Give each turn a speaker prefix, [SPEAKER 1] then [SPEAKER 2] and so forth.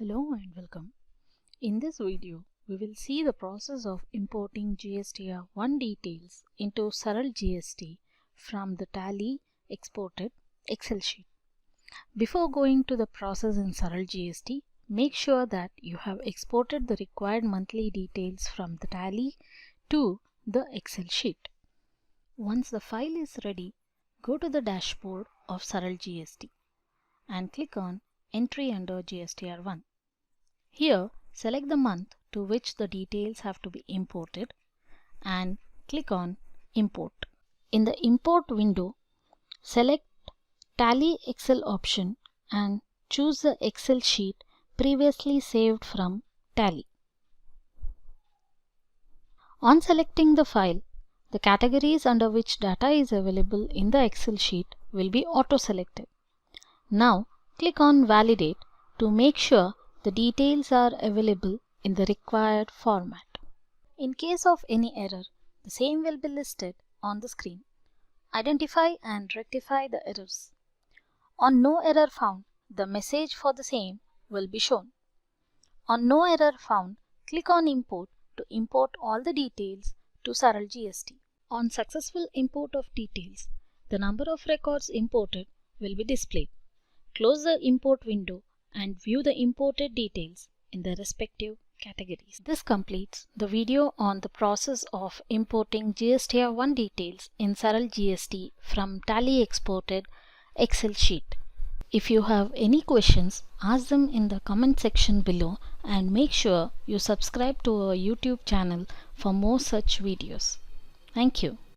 [SPEAKER 1] Hello and welcome. In this video, we will see the process of importing GSTR 1 details into Saral GST from the Tally exported Excel sheet. Before going to the process in Saral GST, make sure that you have exported the required monthly details from the Tally to the Excel sheet. Once the file is ready, go to the dashboard of Saral GST and click on Entry under GSTR 1. Here, select the month to which the details have to be imported and click on Import. In the Import window, select Tally Excel option and choose the Excel sheet previously saved from Tally. On selecting the file, the categories under which data is available in the Excel sheet will be auto-selected. Now, click on Validate to make sure the details are available in the required format. In case of any error, the same will be listed on the screen. Identify and rectify the errors. On no error found, the message for the same will be shown. On no error found, click on Import to import all the details to Saral GST. On successful import of details, the number of records imported will be displayed. Close the import window and view the imported details in the respective categories. This completes the video on the process of importing GSTR 1 details in Saral GST from Tally exported Excel sheet. If you have any questions, ask them in the comment section below and make sure you subscribe to our YouTube channel for more such videos. Thank you.